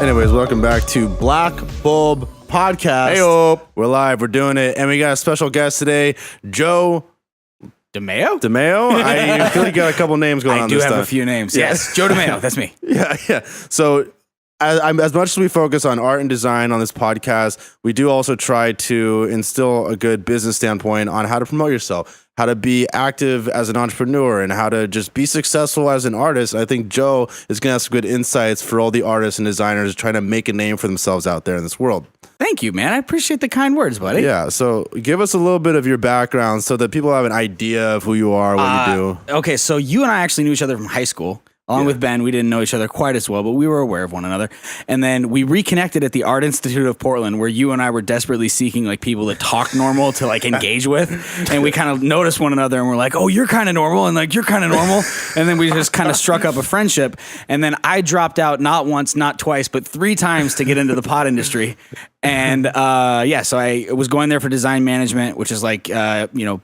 Anyways, welcome back to Black Bulb Podcast. Hey-o. We're live. We're doing it. And we got a special guest today, Joe Dimeo? I feel like you got a couple names going on this time. I do have a few names. Yes. Joe Dimeo. That's me. Yeah. So as much as we focus on art and design on this podcast, we do also try to instill a good business standpoint on how to promote yourself, how to be active as an entrepreneur, and how to just be successful as an artist. I think Joe is going to have some good insights for all the artists and designers trying to make a name for themselves out there in this world. Thank you, man. I appreciate the kind words, buddy. Yeah, so give us a little bit of your background so that people have an idea of who you are, what you do. Okay, so you and I actually knew each other from high school. Along with Ben, we didn't know each other quite as well, but we were aware of one another. And then we reconnected at the Art Institute of Portland, where you and I were desperately seeking like people that talk normal to like engage with. And we kind of noticed one another and we're like, oh, you're kind of normal. And like, you're kind of normal. And then we just kind of struck up a friendship. And then I dropped out not once, not twice, but 3 times to get into the pot industry. And so I was going there for design management, which is like,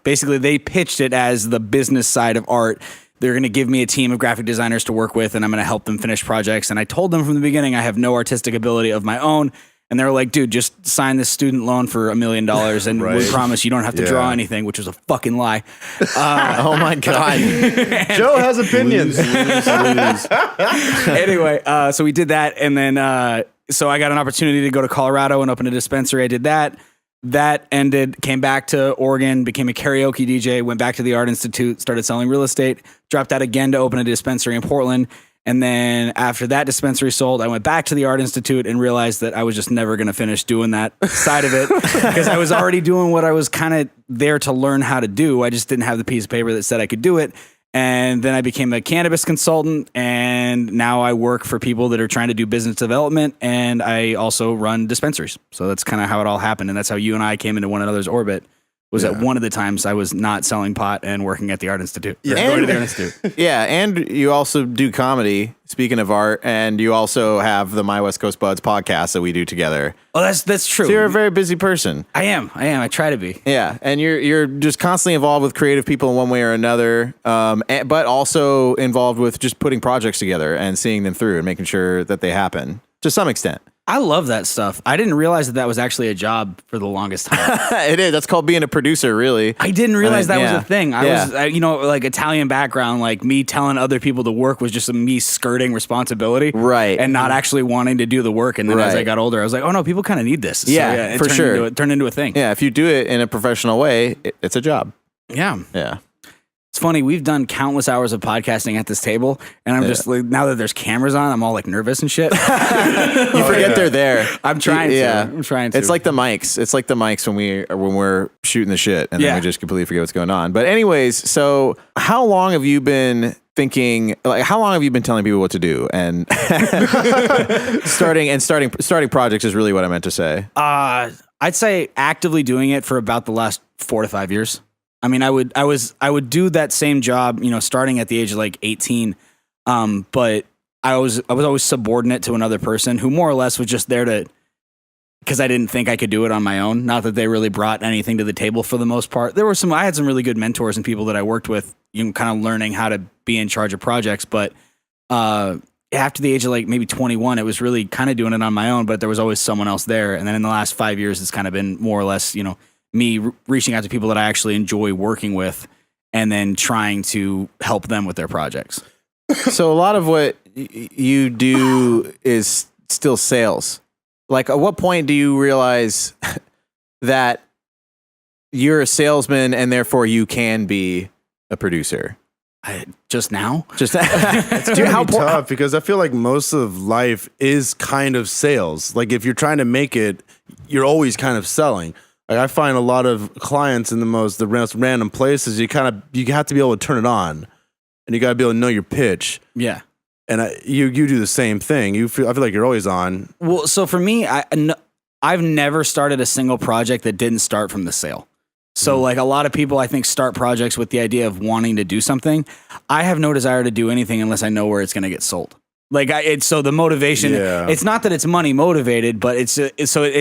basically they pitched it as the business side of art. They're going to give me a team of graphic designers to work with, and I'm going to help them finish projects. And I told them from the beginning I have no artistic ability of my own. And they were like, dude, just sign this student loan for $1 million, and we promise you don't have to draw anything, which was a fucking lie. Oh, my God. Joe has opinions. Anyway, so we did that. And then so I got an opportunity to go to Colorado and open a dispensary. I did that. That ended, came back to Oregon, became a karaoke DJ, went back to the Art Institute, started selling real estate, dropped out again to open a dispensary in Portland. And then after that dispensary sold, I went back to the Art Institute and realized that I was just never going to finish doing that side of it because I was already doing what I was kind of there to learn how to do. I just didn't have the piece of paper that said I could do it. And then I became a cannabis consultant, and now I work for people that are trying to do business development, and I also run dispensaries. So that's kind of how it all happened, and that's how you and I came into one another's orbit. Was at one of the times I was not selling pot and working at the Art Institute. Going to the Art Institute. Yeah, and you also do comedy, speaking of art, and you also have the My West Coast Buds podcast that we do together. Oh, that's true. So you're a very busy person. I am. I try to be. Yeah, and you're just constantly involved with creative people in one way or another, but also involved with just putting projects together and seeing them through and making sure that they happen to some extent. I love that stuff. I didn't realize that was actually a job for the longest time. It is. That's called being a producer, really. I didn't realize that was a thing. I was, like Italian background, like me telling other people to work was just me skirting responsibility. Right. And not actually wanting to do the work. And then as I got older, I was like, oh no, people kind of need this. So, it for sure. It turned into a thing. Yeah. If you do it in a professional way, it's a job. Yeah. Yeah. It's funny, we've done countless hours of podcasting at this table, and I'm just like, now that there's cameras on, I'm all like nervous and shit. You forget they're there. I'm trying to. It's like the mics. It's like the mics when we're shooting the shit, and then we just completely forget what's going on. But anyways, so how long have you been thinking? Like, how long have you been telling people what to do? And starting projects is really what I meant to say. I'd say actively doing it for about the last 4 to 5 years. I mean, I would do that same job, starting at the age of like 18. But I was always subordinate to another person who more or less was just there because I didn't think I could do it on my own. Not that they really brought anything to the table for the most part. I had some really good mentors and people that I worked with, kind of learning how to be in charge of projects. But, after the age of like maybe 21, it was really kind of doing it on my own, but there was always someone else there. And then in the last 5 years, it's kind of been more or less, me reaching out to people that I actually enjoy working with and then trying to help them with their projects. So a lot of what you do is still sales. Like, at what point do you realize that you're a salesman and therefore you can be a producer? Just now? It's tough because I feel like most of life is kind of sales. Like, if you're trying to make it, you're always kind of selling. Like, I find a lot of clients in the most random places. You have to be able to turn it on, and you got to be able to know your pitch. Yeah, and you do the same thing. I feel like you're always on. Well, so for me, I've never started a single project that didn't start from the sale. So like a lot of people, I think, start projects with the idea of wanting to do something. I have no desire to do anything unless I know where it's going to get sold. Like so the motivation, it's not that it's money motivated, but it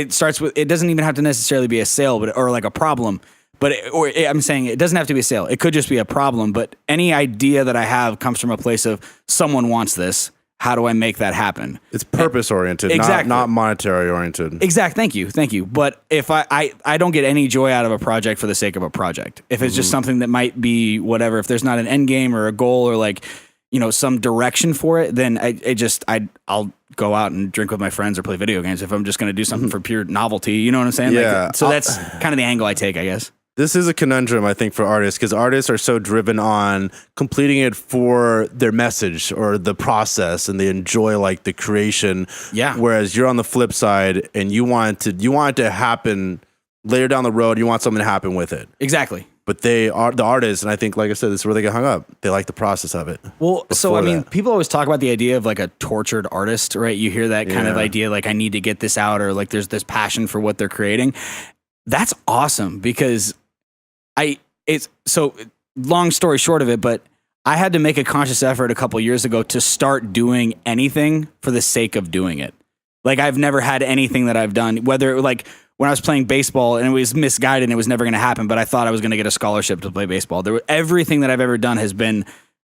starts with, it doesn't even have to necessarily be a sale, or like a problem, I'm saying it doesn't have to be a sale. It could just be a problem, but any idea that I have comes from a place of someone wants this. how do I make that happen? It's purpose oriented, Exactly. not monetary oriented. Exact. Thank you. But if I don't get any joy out of a project for the sake of a project. If it's just something that might be whatever, if there's not an end game or a goal or like, some direction for it, then I'll go out and drink with my friends or play video games if I'm just going to do something for pure novelty. You know what I'm saying? Yeah. So that's kind of the angle I take, I guess. This is a conundrum, I think, for artists, because artists are so driven on completing it for their message or the process, and they enjoy like the creation. Yeah. Whereas you're on the flip side, and you want it to happen later down the road. You want something to happen with it. Exactly. But they are the artists, and I think, like I said, this is where they get hung up. They like the process of it. Well, so I mean, that. people always talk about the idea of like a tortured artist, right? You hear that kind of Yeah. idea, like I need to get this out, or like there's this passion for what they're creating. That's awesome because long story short of it, but I had to make a conscious effort a couple years ago to start doing anything for the sake of doing it. Like I've never had anything that I've done, whether like when I was playing baseball and it was misguided and it was never going to happen, but I thought I was going to get a scholarship to play baseball. Everything that I've ever done has been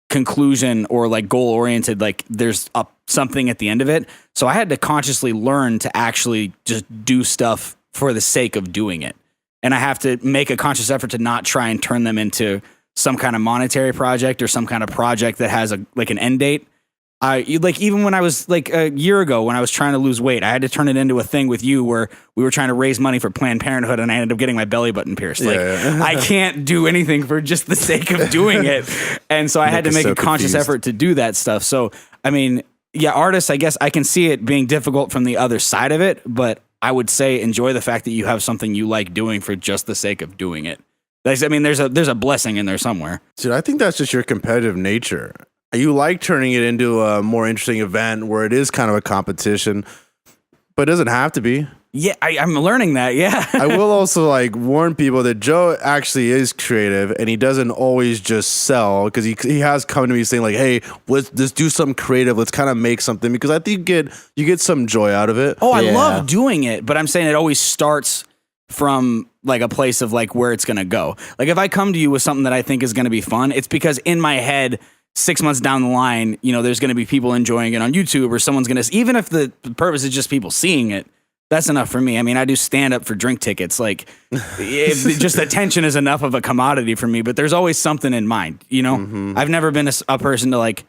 conclusion or like goal oriented. Like there's something at the end of it. So I had to consciously learn to actually just do stuff for the sake of doing it. And I have to make a conscious effort to not try and turn them into some kind of monetary project or some kind of project that has an end date. Even when I was like a year ago when I was trying to lose weight, I had to turn it into a thing with you where we were trying to raise money for Planned Parenthood, and I ended up getting my belly button pierced. I can't do anything for just the sake of doing it. And so I had to make a conscious effort to do that stuff. So, I mean, yeah, artists, I guess I can see it being difficult from the other side of it, but I would say enjoy the fact that you have something you like doing for just the sake of doing it. I mean, there's a blessing in there somewhere. Dude, I think that's just your competitive nature. You like turning it into a more interesting event where it is kind of a competition, but it doesn't have to be. Yeah, I'm learning that. Yeah. I will also like warn people that Joe actually is creative and he doesn't always just sell, because he has come to me saying like, hey, let's do something creative. Let's kind of make something, because I think you get some joy out of it. Oh, I love doing it, but I'm saying it always starts from like a place of like where it's going to go. Like if I come to you with something that I think is going to be fun, it's because in my head, 6 months down the line, there's going to be people enjoying it on YouTube, or someone's going to, even if the purpose is just people seeing it, that's enough for me. I mean, I do stand up for drink tickets. Like just attention is enough of a commodity for me, but there's always something in mind, I've never been a person to like,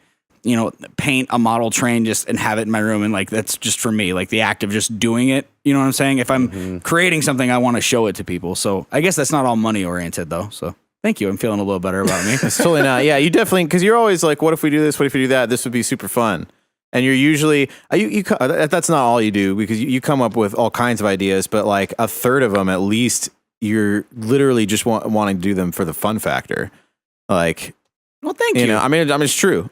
paint a model train just and have it in my room. And like, that's just for me, like the act of just doing it. You know what I'm saying? If I'm creating something, I want to show it to people. So I guess that's not all money oriented though. So thank you. I'm feeling a little better about me. It's totally not. Yeah, you definitely, because you're always like, what if we do this? What if we do that? This would be super fun. And you're usually, that's not all you do, because you come up with all kinds of ideas, but like a third of them at least, you're literally just wanting to do them for the fun factor. Like, well, thank you. I mean, it's true.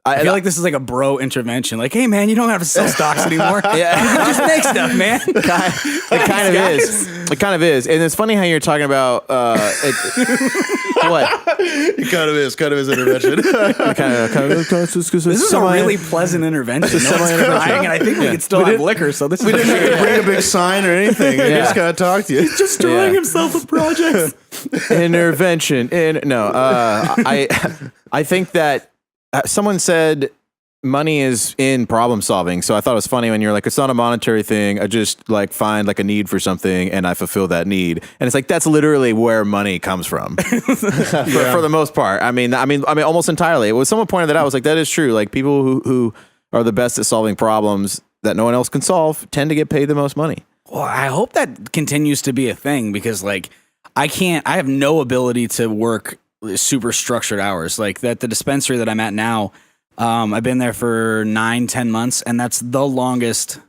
I feel like this is like a bro intervention. Like, hey man, you don't have to sell stocks anymore. Yeah, you can just make stuff, man. It kind of is. It kind of is. And it's funny how you're talking about what? It kind of is intervention. This is a really pleasant intervention. No one's crying, and I think we could still have liquor. So this We didn't have to bring a big sign or anything. We just gotta talk to you. He's just destroying himself with projects. Intervention. I think that someone said money is in problem solving. So I thought it was funny when you're like, it's not a monetary thing. I just like find like a need for something and I fulfill that need. And it's like, that's literally where money comes from for the most part. I mean, almost entirely. It was someone pointed that out. I was like, that is true. Like people who are the best at solving problems that no one else can solve tend to get paid the most money. Well, I hope that continues to be a thing, because like I have no ability to work super structured hours. Like that, the dispensary that I'm at now, I've been there for 9-10 months, and that's the longest,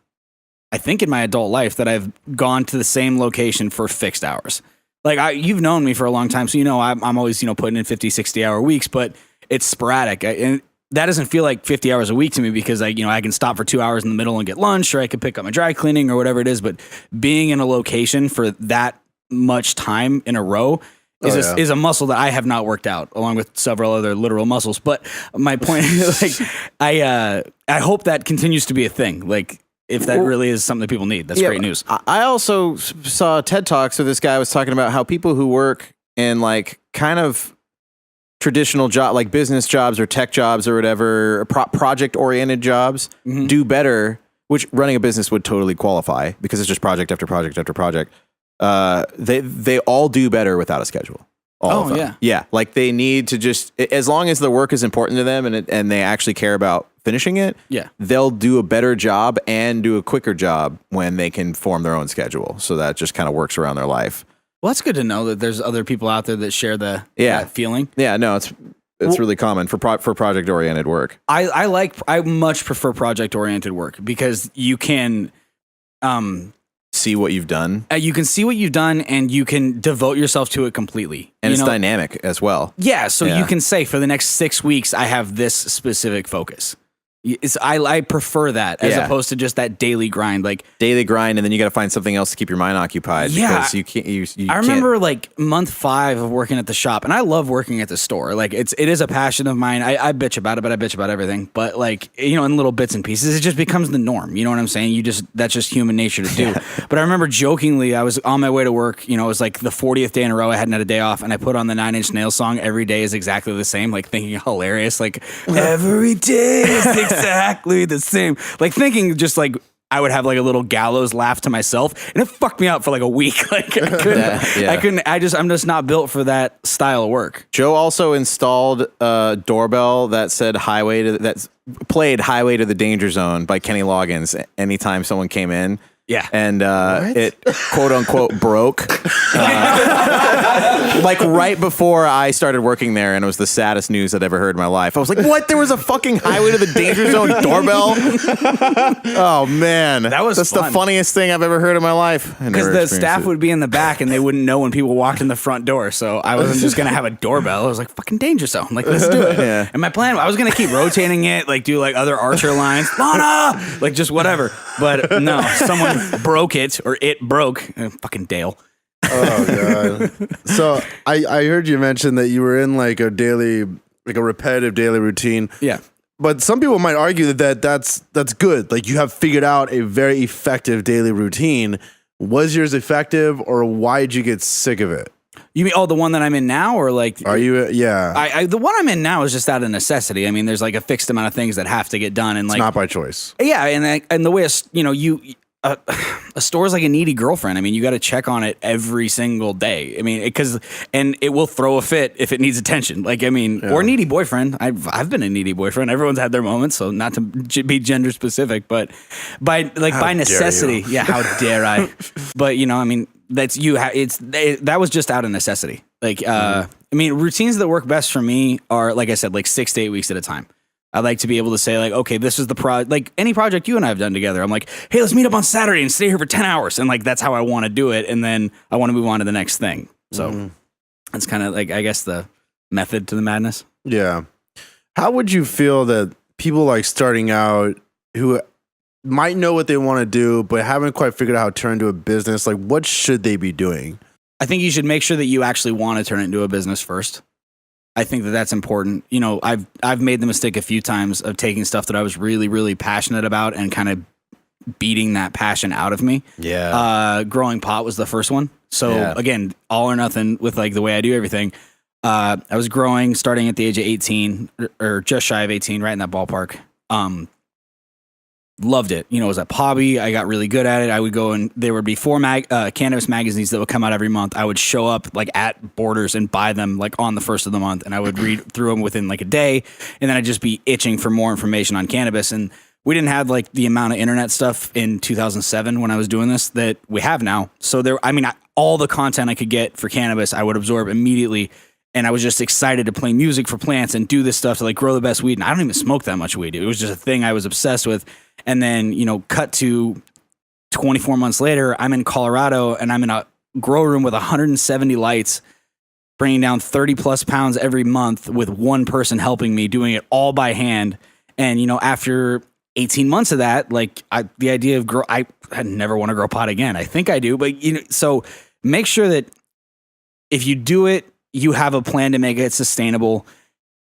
I think, in my adult life that I've gone to the same location for fixed hours. Like you've known me for a long time, so I'm always putting in 50-60 hour weeks, but it's sporadic, and that doesn't feel like 50 hours a week to me, because I can stop for 2 hours in the middle and get lunch, or I could pick up my dry cleaning or whatever it is. But being in a location for that much time in a row is a muscle that I have not worked out, along with several other literal muscles. But my point is, like, I hope that continues to be a thing. Like, if that really is something that people need, that's great news. I also saw TED Talks where this guy was talking about how people who work in like kind of traditional job, like business jobs or tech jobs or whatever, project oriented jobs do better, which running a business would totally qualify because it's just project after project after project. They all do better without a schedule. All of them. Yeah. Yeah. Like they need to just, as long as the work is important to them and they actually care about finishing it, they'll do a better job and do a quicker job when they can form their own schedule. So that just kind of works around their life. Well, that's good to know that there's other people out there that share that feeling. Yeah, no, it's really common for project oriented work. I much prefer project oriented work because you can see what you've done. You can see what you've done and you can devote yourself to it completely. And it's dynamic as well. Yeah, so you can say for the next 6 weeks I have this specific focus. I prefer that as opposed to just that daily grind, like daily grind, and then you got to find something else to keep your mind occupied. Yeah, because you can't. I remember like month 5 of working at the shop, and I love working at the store. Like it is a passion of mine. I bitch about it, but I bitch about everything. But like in little bits and pieces, it just becomes the norm. You know what I'm saying? That's just human nature to do. But I remember jokingly, I was on my way to work. It was like the 40th day in a row I hadn't had a day off, and I put on the 9 Inch Nails song. Every day is exactly the same. Like thinking hilarious. Like every day is exactly the same. Like thinking just like I would have like a little gallows laugh to myself, and it fucked me out for like a week. Like I couldn't. I'm just not built for that style of work. Joe also installed a doorbell that said played Highway to the Danger Zone by Kenny Loggins anytime someone came in. Yeah. And it quote unquote broke. Like right before I started working there, and it was the saddest news I'd ever heard in my life. I was like, what? There was a fucking Highway to the Danger Zone doorbell? Oh, man. That's fun. the funniest thing I've ever heard in my life. Because the staff would be in the back and they wouldn't know when people walked in the front door. So I wasn't just going to have a doorbell. I was like, fucking Danger Zone. Like, let's do it. Yeah. And my plan, I was going to keep rotating it, like do like other Archer lines. Lana! Like just whatever. But no, someone broke it, or it broke. Fucking Dale. Oh god. So I heard you mention that you were in like a repetitive daily routine. Yeah. But some people might argue that's good. Like you have figured out a very effective daily routine. Was yours effective, or why did you get sick of it? You mean the one that I'm in now, or like? Are you? Yeah. The one I'm in now is just out of necessity. I mean, there's like a fixed amount of things that have to get done, and it's like not by choice. Yeah, and the way a store is like a needy girlfriend. I mean, you got to check on it every single day. I mean, and it will throw a fit if it needs attention. Like, I mean, or needy boyfriend. I've been a needy boyfriend. Everyone's had their moments, so not to be gender specific, but by necessity. Yeah, how dare I? But I mean, that was just out of necessity. Like, I mean, routines that work best for me are, like I said, like 6 to 8 weeks at a time. I like to be able to say like, okay, this is the like any project you and I have done together. I'm like, hey, let's meet up on Saturday and stay here for 10 hours. And like, that's how I want to do it. And then I want to move on to the next thing. So that's kind of like, I guess, the method to the madness. Yeah. How would you feel that people like starting out who might know what they want to do, but haven't quite figured out how to turn into a business? Like, what should they be doing? I think you should make sure that you actually want to turn it into a business first. I think that that's important. I've made the mistake a few times of taking stuff that I was really, really passionate about and kind of beating that passion out of me. Yeah. Growing pot was the first one. So again, all or nothing with like the way I do everything. I was growing starting at the age of 18 or just shy of 18, right in that ballpark. Loved it. It was a hobby. I got really good at it. I would go and there would be 4 cannabis magazines that would come out every month. I would show up like at Borders and buy them like on the first of the month, and I would read through them within like a day, and then I'd just be itching for more information on cannabis. And we didn't have like the amount of internet stuff in 2007 when I was doing this that we have now. So all the content I could get for cannabis, I would absorb immediately. And I was just excited to play music for plants and do this stuff to like grow the best weed. And I don't even smoke that much weed. It was just a thing I was obsessed with. And then, cut to 24 months later, I'm in Colorado and I'm in a grow room with 170 lights, bringing down 30 plus pounds every month with one person helping me, doing it all by hand. And, after 18 months of that, like the idea of I never want to grow pot again. I think I do. But, so make sure that if you do it, you have a plan to make it sustainable.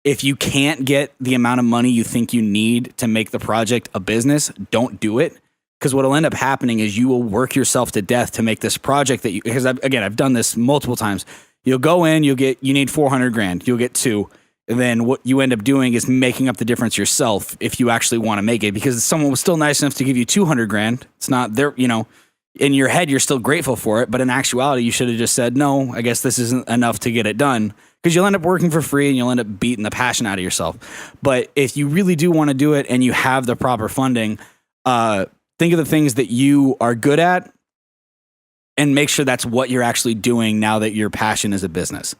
If you can't get the amount of money you think you need to make the project a business, don't do it. Because what'll end up happening is you will work yourself to death to make this project because I've done this multiple times. You'll go in, you need $400,000. You'll get 2. then what you end up doing is making up the difference yourself if you actually want to make it, because someone was still nice enough to give you 200 grand. It's not there, in your head, you're still grateful for it. But in actuality, you should have just said, no, I guess this isn't enough to get it done, because you'll end up working for free and you'll end up beating the passion out of yourself. But if you really do want to do it and you have the proper funding, think of the things that you are good at and make sure that's what you're actually doing now that your passion is a business.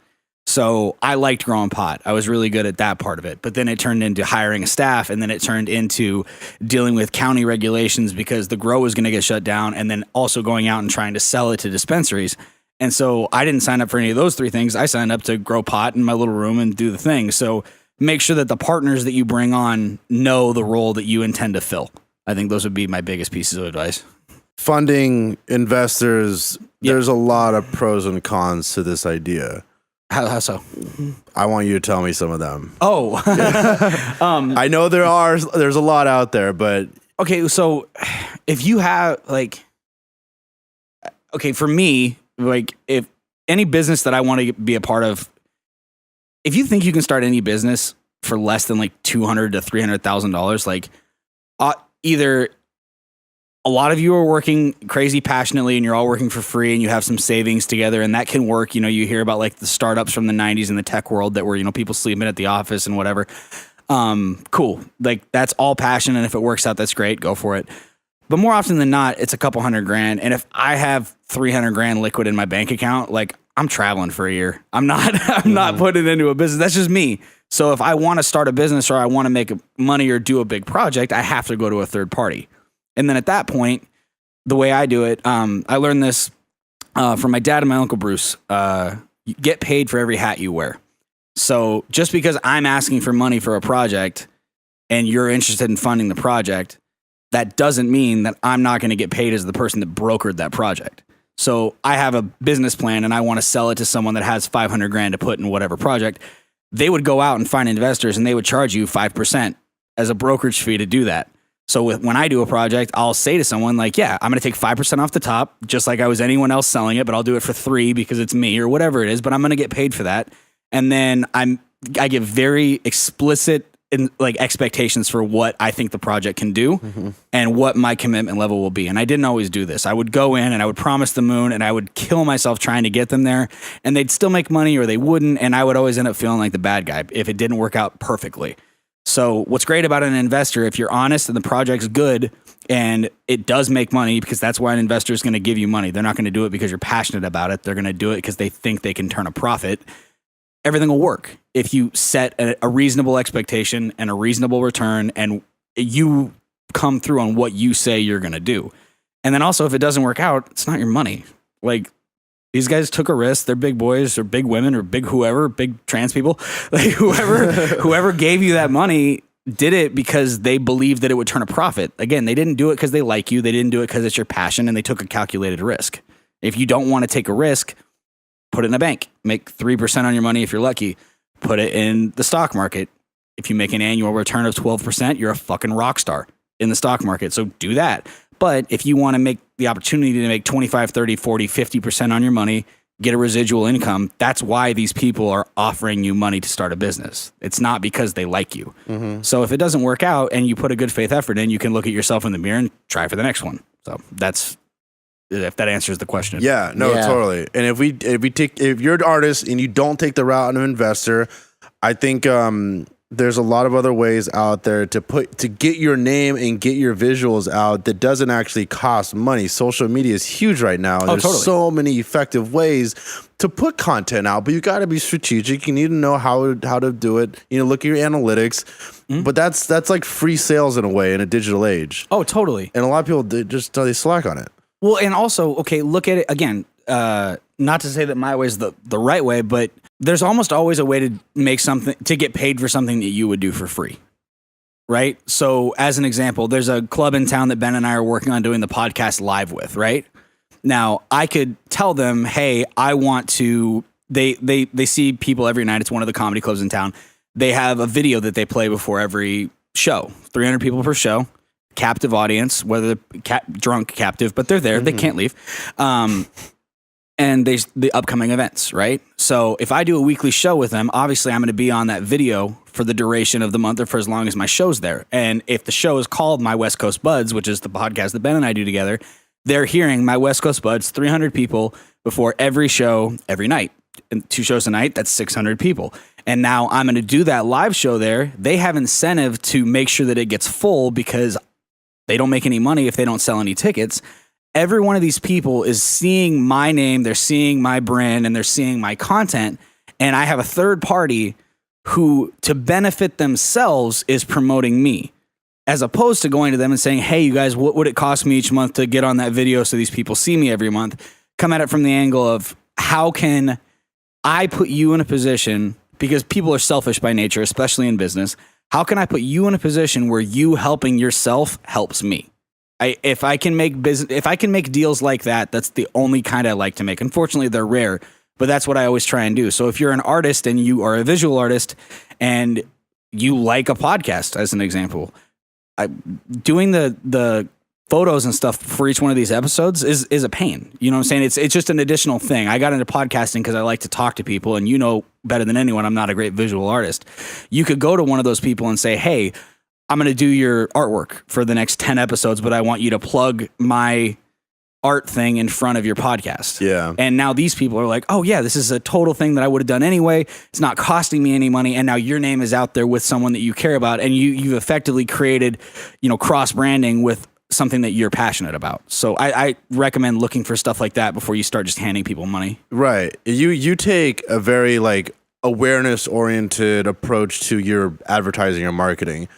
So I liked growing pot. I was really good at that part of it. But then it turned into hiring a staff, and then it turned into dealing with county regulations because the grow was going to get shut down, and then also going out and trying to sell it to dispensaries. And so I didn't sign up for any of those three things. I signed up to grow pot in my little room and do the thing. So make sure that the partners that you bring on know the role that you intend to fill. I think those would be my biggest pieces of advice. Funding investors, there's a lot of pros and cons to this idea. How so? I want you to tell me some of them. Oh, I know there's a lot out there, but okay. So if you have for me, if any business that I want to be a part of, if you think you can start any business for less than $200,000 to $300,000, either a lot of you are working crazy passionately and you're all working for free and you have some savings together, and that can work. You hear about the startups from the 90s in the tech world that were, people sleeping at the office and whatever. Cool. That's all passion. And if it works out, that's great. Go for it. But more often than not, it's a couple $100,000. And if I have $300,000 liquid in my bank account, I'm traveling for a year. I'm not putting it into a business. That's just me. So if I want to start a business or I want to make money or do a big project, I have to go to a third party. And then at that point, the way I do it, I learned this from my dad and my Uncle Bruce. You get paid for every hat you wear. So just because I'm asking for money for a project and you're interested in funding the project, that doesn't mean that I'm not going to get paid as the person that brokered that project. So I have a business plan and I want to sell it to someone that has $500,000 to put in whatever project. They would go out and find investors and they would charge you 5% as a brokerage fee to do that. So when I do a project, I'll say to someone I'm going to take 5% off the top, just like I was anyone else selling it, but I'll do it for 3 because it's me or whatever it is, but I'm going to get paid for that. And then I give very explicit expectations for what I think the project can do and what my commitment level will be. And I didn't always do this. I would go in and I would promise the moon and I would kill myself trying to get them there, and they'd still make money or they wouldn't. And I would always end up feeling like the bad guy if it didn't work out perfectly. So what's great about an investor, if you're honest and the project's good and it does make money, because that's why an investor is going to give you money. They're not going to do it because you're passionate about it. They're going to do it because they think they can turn a profit. Everything will work if you set a reasonable expectation and a reasonable return and you come through on what you say you're going to do. And then also, if it doesn't work out, it's not your money. These guys took a risk. They're big boys or big women or big whoever, big trans people. Whoever gave you that money did it because they believed that it would turn a profit. Again, they didn't do it because they like you. They didn't do it because it's your passion, and they took a calculated risk. If you don't want to take a risk, put it in a bank. Make 3% on your money if you're lucky. Put it in the stock market. If you make an annual return of 12%, you're a fucking rock star in the stock market. So do that. But if you want to make the opportunity to make 25, 30, 40, 50% on your money, get a residual income, that's why these people are offering you money to start a business. It's not because they like you. So if it doesn't work out and you put a good faith effort in, you can look at yourself in the mirror and try for the next one. So that's, if that answers the question. Yeah, totally. And if you're an artist and you don't take the route of an investor, I think there's a lot of other ways out there to get your name and get your visuals out that doesn't actually cost money. Social media is huge right now. There's so many effective ways to put content out, but you got to be strategic. You need to know how to do it. Look at your analytics. But that's like free sales in a way in a digital age. Oh, totally. And a lot of people they slack on it. Well, and also, look at it again. Not to say that my way is the right way, but there's almost always a way to make something, to get paid for something that you would do for free. Right? So as an example, there's a club in town that Ben and I are working on doing the podcast live with, right? Now, I could tell them, hey, I want to, they see people every night. It's one of the comedy clubs in town. They have a video that they play before every show, 300 people per show, captive audience, whether they're drunk captive, but they're there. They can't leave. and the upcoming events, right? So if I do a weekly show with them, obviously I'm going to be on that video for the duration of the month or for as long as my show's there. And if the show is called My West Coast Buds, which is the podcast that Ben and I do together, they're hearing My West Coast Buds, 300 people before every show every night. And 2 shows a night, that's 600 people. And now I'm going to do that live show there. They have incentive to make sure that it gets full because they don't make any money if they don't sell any tickets. Every one of these people is seeing my name, they're seeing my brand, and they're seeing my content. And I have a third party who, to benefit themselves, is promoting me, as opposed to going to them and saying, hey, you guys, what would it cost me each month to get on that video so these people see me every month? Come at it from the angle of, how can I put you in a position, because people are selfish by nature, especially in business, how can I put you in a position where you helping yourself helps me? If I can make deals like that, that's the only kind I like to make. Unfortunately, they're rare, but that's what I always try and do. So if you're an artist and you are a visual artist and you like a podcast, as an example, doing the photos and stuff for each one of these episodes is a pain. You know what I'm saying? It's just an additional thing. I got into podcasting because I like to talk to people, and you know better than anyone, I'm not a great visual artist. You could go to one of those people and say, hey, I'm going to do your artwork for the next 10 episodes, but I want you to plug my art thing in front of your podcast. Yeah. And now these people are like, oh yeah, this is a total thing that I would have done anyway. It's not costing me any money. And now your name is out there with someone that you care about. And you've effectively created, cross branding with something that you're passionate about. So I recommend looking for stuff like that before you start just handing people money. Right. You take a very awareness oriented approach to your advertising or marketing.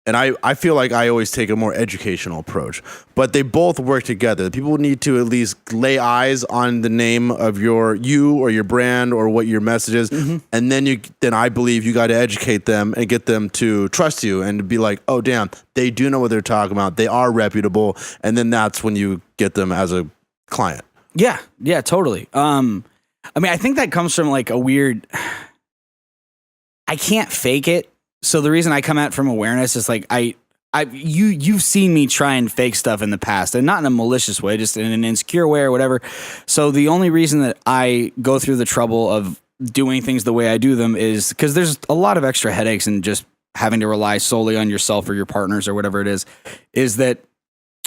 And I feel like I always take a more educational approach, but they both work together. People need to at least lay eyes on the name of you or your brand or what your message is. Mm-hmm. And then I believe you got to educate them and get them to trust you and to be like, oh, damn, they do know what they're talking about. They are reputable. And then that's when you get them as a client. Yeah. Yeah, totally. I think that comes from a weird, I can't fake it. So the reason I come at from awareness is you've seen me try and fake stuff in the past, and not in a malicious way, just in an insecure way or whatever. So the only reason that I go through the trouble of doing things the way I do them is because there's a lot of extra headaches and just having to rely solely on yourself or your partners or whatever it is that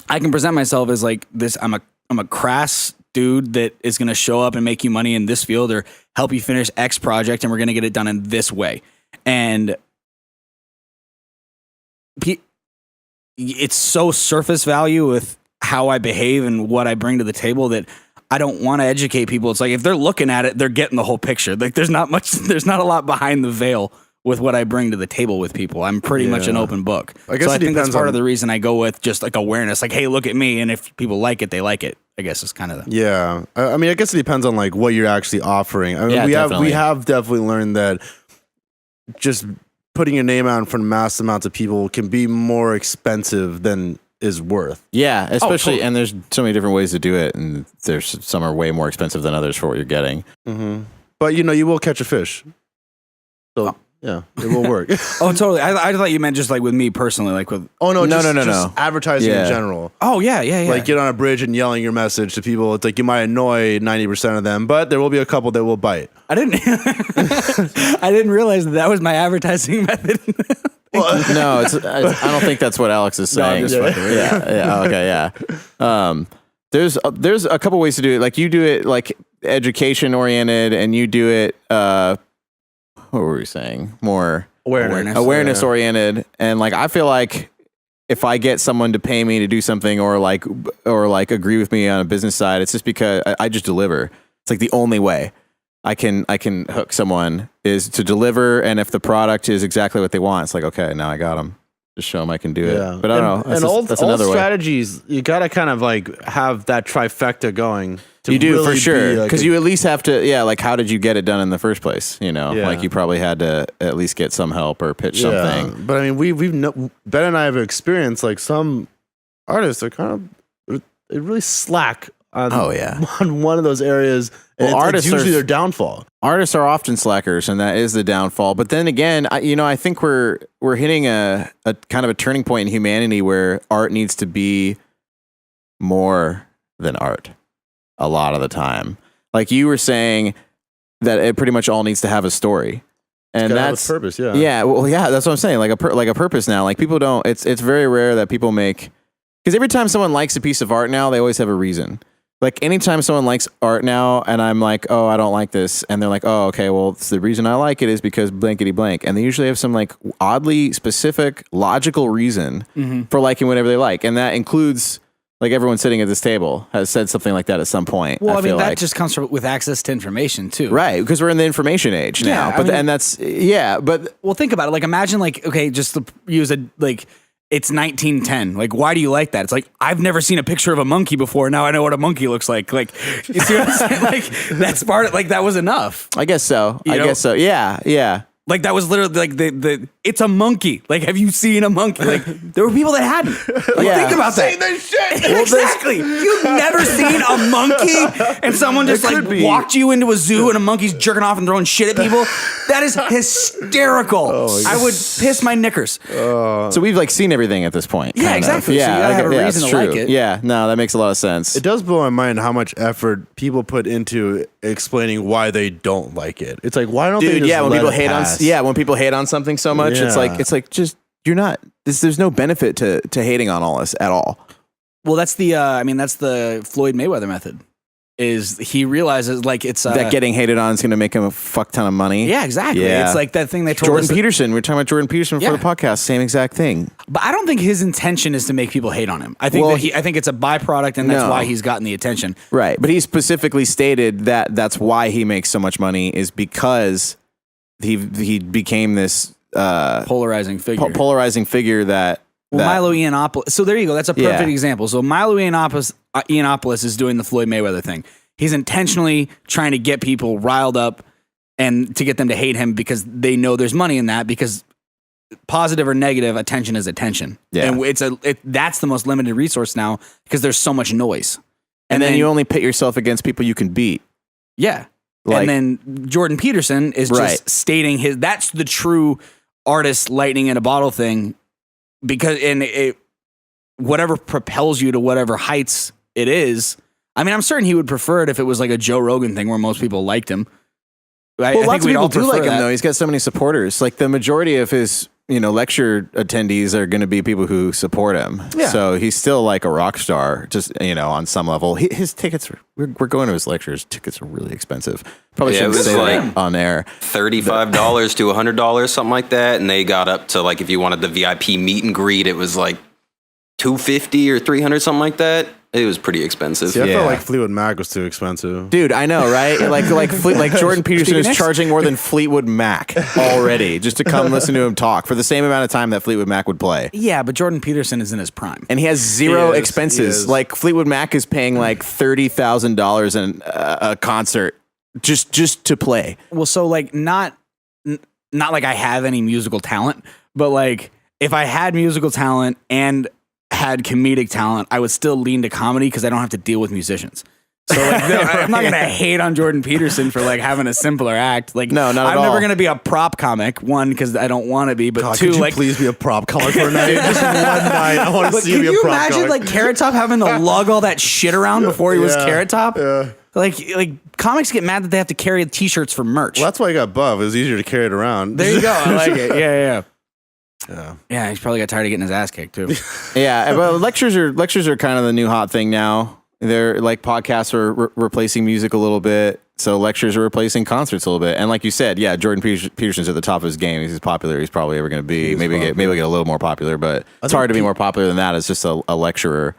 I can present myself as this. I'm a crass dude that is going to show up and make you money in this field or help you finish X project, and we're going to get it done in this way. And it's so surface value with how I behave and what I bring to the table that I don't want to educate people. It's if they're looking at it, they're getting the whole picture. There's not a lot behind the veil with what I bring to the table with people. I'm pretty much an open book. I think that's part of the reason I go with just awareness. Hey, look at me. And if people like it, they like it. I guess it's kind of that. Yeah. I guess it depends on what you're actually offering. We have definitely learned that just putting your name out in front of mass amounts of people can be more expensive than is worth. Yeah, especially, and there's so many different ways to do it, and there's some are way more expensive than others for what you're getting. Mm-hmm. But you will catch a fish. So yeah, it will work. Oh, totally. I thought you meant just with me personally, with. Oh no, just advertising in general. Oh yeah. Get on a bridge and yelling your message to people. It's you might annoy 90% of them, but there will be a couple that will bite. I didn't realize that was my advertising method. Well, no, I don't think that's what Alex is saying. No, okay, yeah. There's a couple ways to do it. You do it education oriented, and you do it. What were we saying? More awareness oriented, and I feel if I get someone to pay me to do something or agree with me on a business side, it's just because I just deliver. It's the only way I can hook someone is to deliver, and if the product is exactly what they want, it's okay, now I got them. Just show them I can do it. But I don't know. That's another way. Strategies, you got to kind of have that trifecta going. You do really for sure, because you at least have to. How did you get it done in the first place? You probably had to at least get some help or pitch something. But Ben and I have experienced some artists are they really slack on one of those areas. And artists usually their downfall. Artists are often slackers, and that is the downfall. But then again, I think we're hitting a kind of a turning point in humanity where art needs to be more than art a lot of the time. Like you were saying that it pretty much all needs to have a story. And that's purpose, yeah. Yeah, well, yeah, that's what I'm saying. Like a purpose now. Like people don't. It's very rare that people make, because every time someone likes a piece of art now, they always have a reason. Like anytime someone likes art now, and I'm like, oh, I don't like this, and they're like, oh, okay, well, the reason I like it is because blankety blank, and they usually have some like oddly specific, logical reason for liking whatever they like, and that includes. Like everyone sitting at this table has said something like that at some point. Well, I mean, that like. just comes with access to information too. Right, because we're in the information age now. Yeah, But I mean- and that's but Well, think about it. Like, imagine, like, okay, just to use a like, it's 1910. Like, why do you like that? It's like I've never seen a picture of a monkey before. Now I know what a monkey looks like. Like, you see what I'm saying? Like, that's part. Like, that was enough. I guess so. You I know? guess so. Yeah. Like, that was literally like the it's a monkey. Like, have you seen a monkey? Like, there were people that hadn't. Like, Yeah. think about that. Exactly. You've never seen a monkey, and someone just like walked you into a zoo and a monkey's jerking off and throwing shit at people. That is hysterical. I would piss my knickers. So we've like seen everything at this point. Yeah, kind of. exactly. So you gotta have a reason it's to like true. it. Yeah, no, that makes a lot of sense. It does blow my mind how much effort people put into explaining why they don't like it. It's like, why don't they Dude, just yeah, when let people it hate pass? when people hate on something so much, Yeah. it's like just you're not. There's no benefit to hating on all this at all. Well, that's the that's the Floyd Mayweather method. Is he realizes like it's That getting hated on is going to make him a fuck ton of money. yeah, exactly. Yeah. It's like that thing they told Jordan us. that- Peterson. We were talking about Jordan Peterson Yeah. for the podcast. Same exact thing. But I don't think his intention is to make people hate on him. I think Well, I think it's a byproduct, and that's No. why he's gotten the attention. Right. But he specifically stated that that's why he makes so much money is because he became this Polarizing figure. polarizing figure that. Well, Milo Yiannopoulos. So there you go. That's a perfect Yeah. example. So Milo Yiannopoulos is doing the Floyd Mayweather thing. He's intentionally trying to get people riled up and to get them to hate him because they know there's money in that, because positive or negative, attention is attention. Yeah. And that's the most limited resource now because there's so much noise. and then you only pit yourself against people you can beat. Yeah. Like- and then Jordan Peterson is Right. just stating that's the true artist lightning in a bottle thing, because whatever propels you to whatever heights it is. I mean, I'm certain he would prefer it if it was like a Joe Rogan thing where most people liked him. I Well, lots think of we'd all people do prefer like him that. though. He's got so many supporters. Like the majority of his, lecture attendees are going to be people who support him. Yeah. So he's still like a rock star, just on some level. His tickets, we're going to his lectures. Tickets are really expensive. Probably Yeah, it shouldn't was say like- that on air. $35 to $100, something like that, and they got up to like if you wanted the VIP meet and greet, it was like $250 or $300, something like that. It was pretty expensive. See, I Yeah. felt like Fleetwood Mac was too expensive. Dude, I know, right? Like Jordan Peterson Speaking is next. charging more than Fleetwood Mac already just to come listen to him talk for the same amount of time that Fleetwood Mac would play. Yeah, but Jordan Peterson is in his prime. And he has zero He is, expenses. he is. Like Fleetwood Mac is paying like $30,000 in a concert just to play. Well, so like not like I have any musical talent, but like if I had musical talent and had comedic talent, I would still lean to comedy because I don't have to deal with musicians. So like, I'm not gonna hate on Jordan Peterson for like having a simpler act. Like, No, not at I'm never all. gonna be a prop comic. One, because I don't want to be, but God, two, could you like, please be a prop comic for a night? Just one night. I want to but see can you be a you prop imagine comic. like Carrot Top having to lug all that shit around before he was Yeah, Carrot Top? yeah. Like comics get mad that they have to carry T-shirts for merch. Well, that's why he got buff. It was easier to carry it around. There you go. I like it. Yeah. Yeah. Yeah, he's probably got tired of getting his ass kicked too. Yeah, but lectures are kind of the new hot thing now. They're like podcasts are replacing music a little bit. So lectures are replacing concerts a little bit. And like you said, yeah, Jordan Peterson's at the top of his game. He's as popular as he's probably ever going to be. Maybe he'll get a little more popular, but it's hard to be more popular than that as just a lecturer.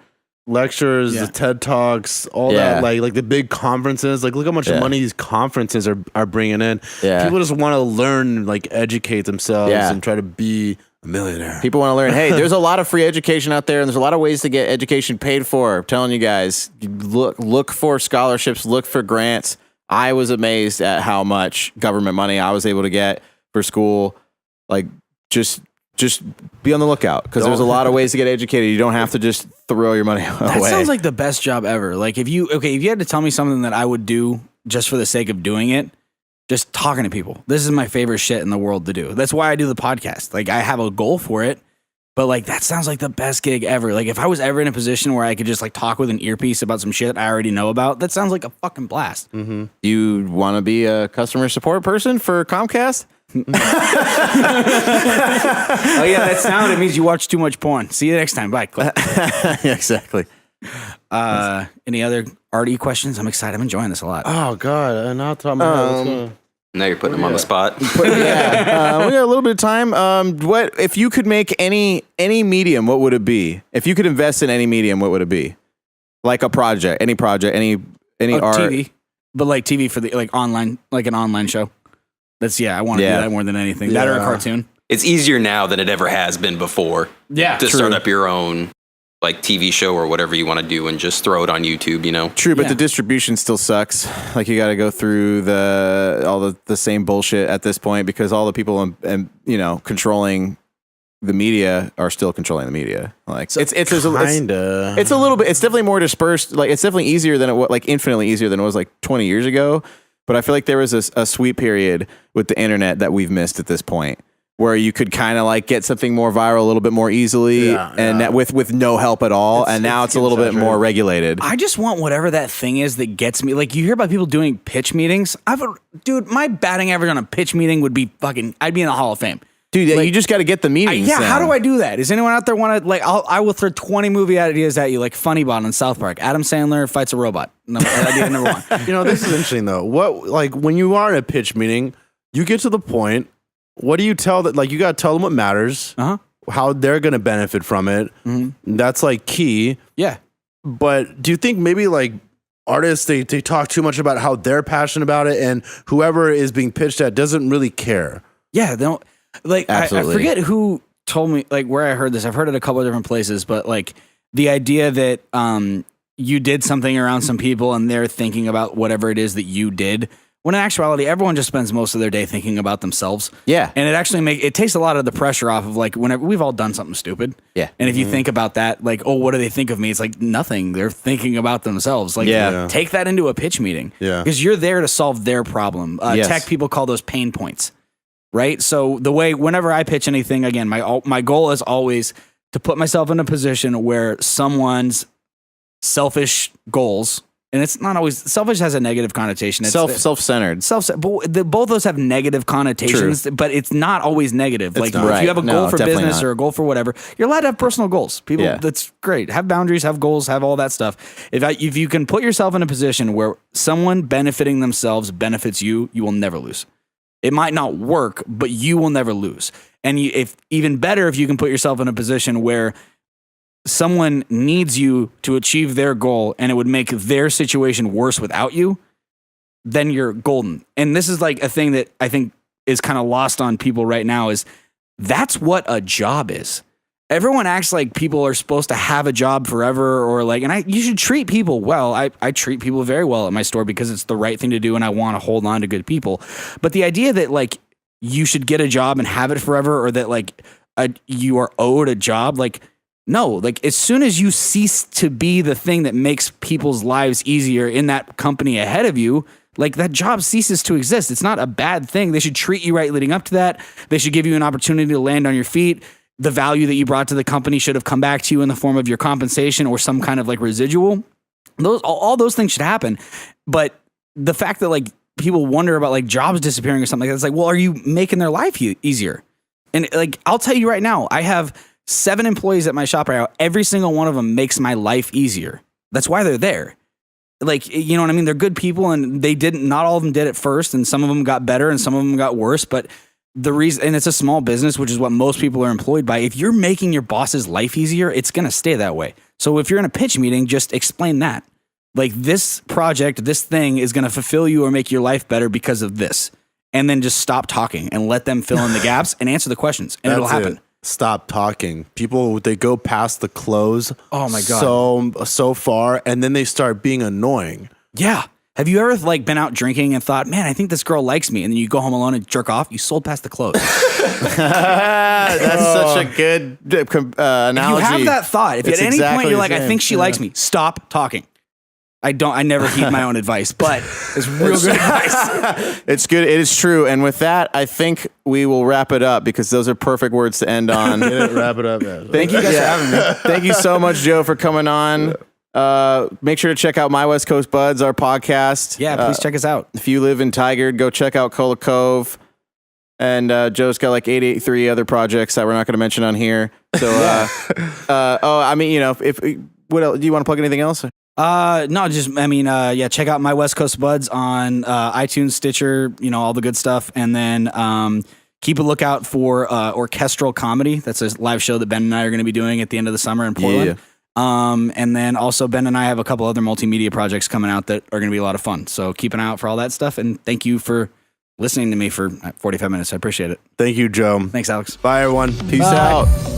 Lectures, Yeah. the TED Talks, all Yeah. that, like the big conferences. Like, look how much Yeah. money these conferences are bringing in. Yeah. People just want to learn, like, educate themselves Yeah. and try to be a millionaire. People want to learn. Hey, there's a lot of free education out there, and there's a lot of ways to get education paid for. I'm telling you guys, look for scholarships, look for grants. I was amazed at how much government money I was able to get for school. Like, just be on the lookout because there's a lot of ways to get educated. You don't have to just throw your money away. That sounds like the best job ever. Like if you had to tell me something that I would do just for the sake of doing it, just talking to people. This is my favorite shit in the world to do. That's why I do the podcast. Like I have a goal for it, But like that sounds like the best gig ever. Like if I was ever in a position where I could just like talk with an earpiece about some shit I already know about, that sounds like a fucking blast. You want to be a customer support person for Comcast? Oh yeah, that sound. It means you watch too much porn. See you next time. Bye. Click. Yeah, exactly. Any other arty questions? I'm excited. I'm enjoying this a lot. Oh God, and I'll tell my Now you're putting them on the spot. We got a little bit of time. What if you could make any medium? What would it be? If you could invest in any medium, what would it be? Like a project, any art. TV, but like TV for the like online, like an online show. That's I want to do that more than anything. That or a cartoon. It's easier now than it ever has been before. Yeah, to start up your own like TV show or whatever you want to do and just throw it on YouTube, you know? True, but the distribution still sucks. Like you got to go through all the same bullshit at this point because all the people controlling the media are still controlling the media. Like so it's a little bit. It's definitely more dispersed. Like it's definitely easier than it was. Like infinitely easier than it was like 20 years ago. But I feel like there was a sweet period with the internet that we've missed at this point, where you could kind of like get something more viral a little bit more easily, that with no help at all. And now it's a little bit more regulated. I just want whatever that thing is that gets me. Like you hear about people doing pitch meetings. Dude, my batting average on a pitch meeting would be I'd be in the Hall of Fame. Dude, like, you just got to get the meetings. How do I do that? Does anyone out there want to, like, I will throw 20 movie ideas at you, like Funny Bone on South Park. Adam Sandler fights a robot. No, idea number one. This is interesting, though. When you are in a pitch meeting, you get to the point, what do you tell that? Like, you got to tell them what matters, how they're going to benefit from it. Mm-hmm. That's, like, key. Yeah. But do you think maybe, like, artists, they talk too much about how they're passionate about it, and whoever is being pitched at doesn't really care? Yeah, they don't. Like, I forget who told me, like, where I heard this. I've heard it a couple of different places, but, like, the idea that you did something around some people and they're thinking about whatever it is that you did, when in actuality, everyone just spends most of their day thinking about themselves. Yeah. And it actually it takes a lot of the pressure off of, like, whenever we've all done something stupid. Yeah. And if you think about that, like, oh, what do they think of me? It's like nothing. They're thinking about themselves. Like, take that into a pitch meeting. Yeah. Because you're there to solve their problem. Tech people call those pain points. Right. So whenever I pitch anything, again, my goal is always to put myself in a position where someone's selfish goals, and it's not always selfish has a negative connotation. It's self-centered. But both those have negative connotations, but it's not always negative. If you have a goal for business or a goal for whatever, you're allowed to have personal goals. That's great. Have boundaries, have goals, have all that stuff. If you can put yourself in a position where someone benefiting themselves benefits you, you will never lose. It might not work, but you will never lose. And if even better, if you can put yourself in a position where someone needs you to achieve their goal and it would make their situation worse without you, then you're golden. And this is like a thing that I think is kind of lost on people right now is that's what a job is. Everyone acts like people are supposed to have a job forever or like, and you should treat people well. I treat people very well at my store because it's the right thing to do and I want to hold on to good people. But the idea that like you should get a job and have it forever or that like you are owed a job, like no, like as soon as you cease to be the thing that makes people's lives easier in that company ahead of you, like that job ceases to exist. It's not a bad thing. They should treat you right leading up to that. They should give you an opportunity to land on your feet. The value that you brought to the company should have come back to you in the form of your compensation or some kind of like residual. All those things should happen. But the fact that like people wonder about like jobs disappearing or something like that, it's like, well, are you making their life easier? And like, I'll tell you right now, I have 7 employees at my shop right now. Every single one of them makes my life easier. That's why they're there. Like, you know what I mean? They're good people and not all of them did at first. And some of them got better and some of them got worse, but the reason, and it's a small business, which is what most people are employed by. If you're making your boss's life easier, it's going to stay that way. So if you're in a pitch meeting, just explain that. Like this project, this thing is going to fulfill you or make your life better because of this. And then just stop talking and let them fill in the gaps and answer the questions and it'll happen. Stop talking. People, they go past the close. Oh my God. So far. And then they start being annoying. Yeah. Have you ever like been out drinking and thought, man, I think this girl likes me, and then you go home alone and jerk off? You sold past the close. That's such a good analogy. If you have that thought, if at any point you're like, I think she likes me, stop talking. I never heed my own advice, but it's real good advice. It's good. It is true. And with that, I think we will wrap it up because those are perfect words to end on. Wrap it up. Thank you guys for having me. Thank you so much, Joe, for coming on. Make sure to check out My West Coast Buds, our podcast. Yeah, please check us out. If you live in Tigard, go check out Cola Cove. And Joe's got like 883 other projects that we're not going to mention on here. So, if what else, do you want to plug anything else? No, just, check out My West Coast Buds on iTunes, Stitcher, all the good stuff. And then keep a lookout for Orchestral Comedy. That's a live show that Ben and I are going to be doing at the end of the summer in Portland. Yeah. And then also Ben and I have a couple other multimedia projects coming out that are going to be a lot of fun. So keep an eye out for all that stuff. And thank you for listening to me for 45 minutes. I appreciate it. Thank you, Joe. Thanks, Alex. Bye, everyone. Peace out.